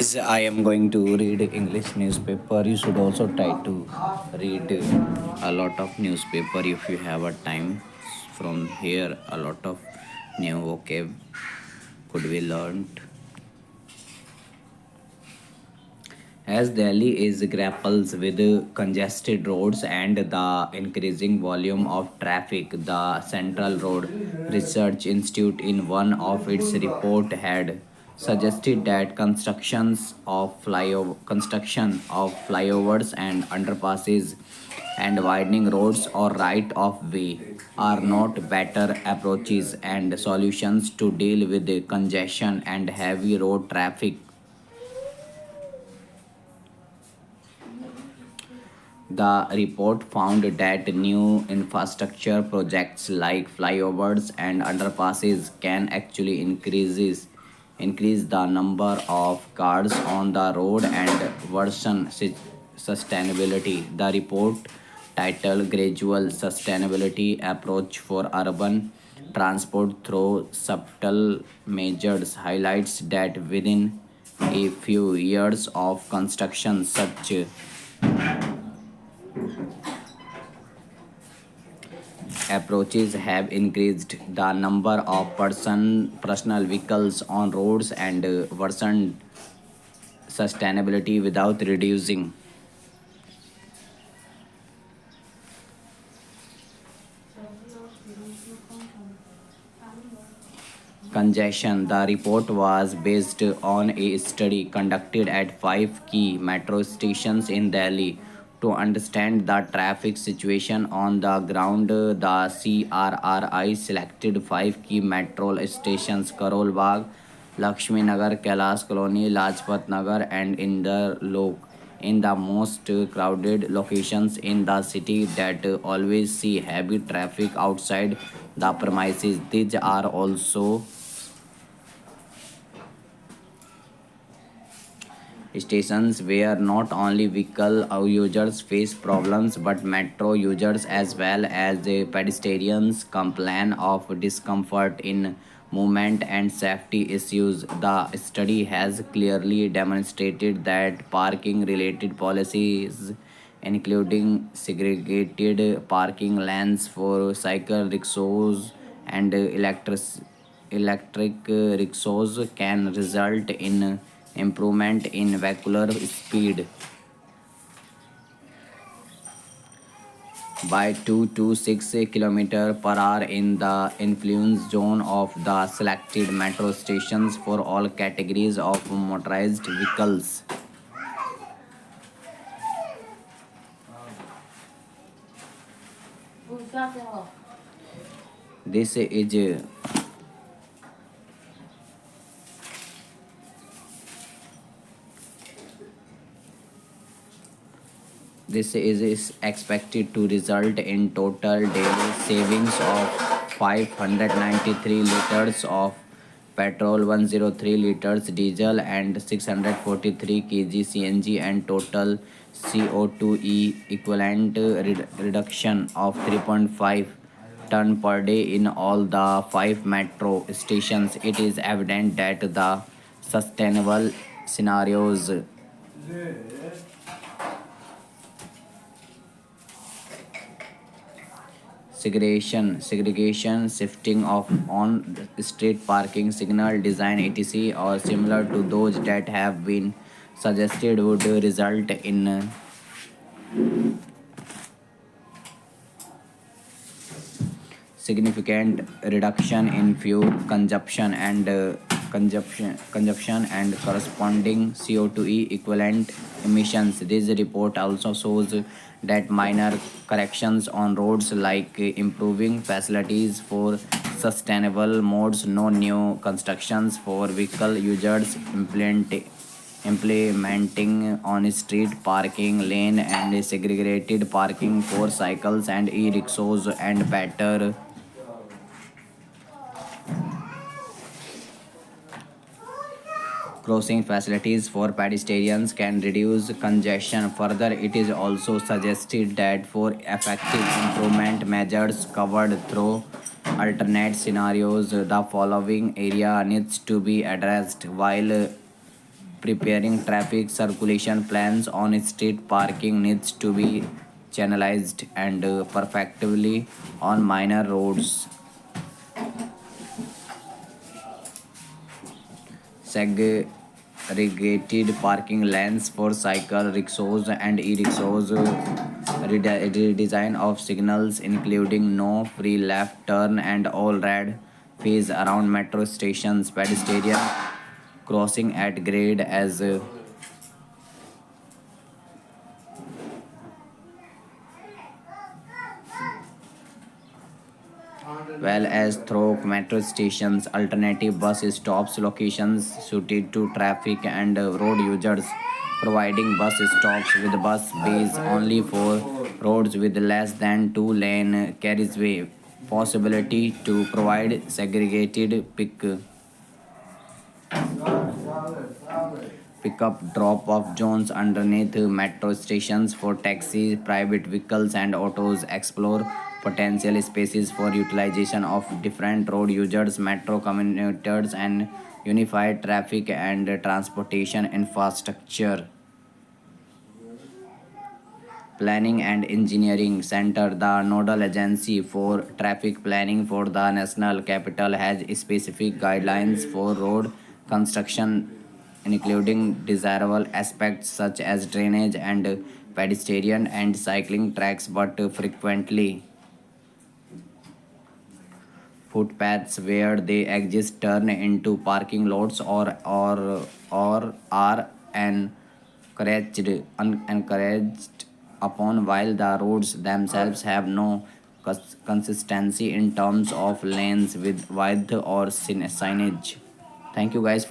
As I am going to read English newspaper. You should also try to read a lot of newspaper if you have a time. From here, a lot of new vocab could be learned. As Delhi is grapples with congested roads and the increasing volume of traffic, the Central Road Research Institute in one of its report had suggested that construction of flyovers and underpasses and widening roads or right of way are not better approaches and solutions to deal with the congestion and heavy road traffic. The report found that new infrastructure projects like flyovers and underpasses can actually increase the number of cars on the road and worsen sustainability. The report titled Gradual Sustainability Approach for Urban Transport Through Subtle Measures highlights that within a few years of construction such approaches have increased the number of personal vehicles on roads and worsened sustainability without reducing congestion. The report was based on a study conducted at five key metro stations in Delhi. To understand the traffic situation on the ground, the CRRI selected five key metro stations: Karol Bagh, Lakshmi Nagar, Kailash Colony, Lajpat Nagar, and Indar Lok in the most crowded locations in the city that always see heavy traffic outside the premises. These are also stations where not only vehicle users face problems but metro users as well as pedestrians complain of discomfort in movement and safety issues. The study has clearly demonstrated that parking related policies including segregated parking lanes for cycle rickshaws and electric rickshaws can result in improvement in vehicular speed by 2 to 6 km per hour in the influence zone of the selected metro stations for all categories of motorized vehicles. This is This is expected to result in total daily savings of 593 liters of petrol, 103 liters diesel, and 643 kg CNG, and total CO2 equivalent reduction of 3.5 ton per day in all the five metro stations. It is evident that the sustainable scenarios segregation, shifting of on-street parking, signal design, etc., or similar to those that have been suggested would result in significant reduction in fuel consumption and corresponding CO2 equivalent emissions. This report also shows that minor corrections on roads like improving facilities for sustainable modes, no new constructions for vehicle users, implementing on-street parking lane and segregated parking for cycles and e-rickshaws, and better crossing facilities for pedestrians can reduce congestion. Further, it is also suggested that for effective improvement measures covered through alternate scenarios, the following area needs to be addressed while preparing traffic circulation plans on street parking needs to be channelized and perfectively on minor roads. Segregated parking lanes for cycle, rickshaws, and e-rickshaws. Redesign of signals, including no free left turn and all red phase around metro stations, pedestrian crossing at grade as well as through metro stations, alternative bus stops locations suited to traffic and road users, providing bus stops with bus bays only for roads with less than two-lane carriageway, possibility to provide segregated pick-up drop-off zones underneath metro stations for taxis, private vehicles, and autos. Explore potential spaces for utilization of different road users, metro commuters, and unified traffic and transportation infrastructure. Planning and Engineering Center, the nodal agency for traffic planning for the national capital, has specific guidelines for road construction, including desirable aspects such as drainage and pedestrian and cycling tracks, but frequently footpaths where they exist turn into parking lots or are encouraged upon while the roads themselves have no consistency in terms of lanes with width or signage. Thank you guys for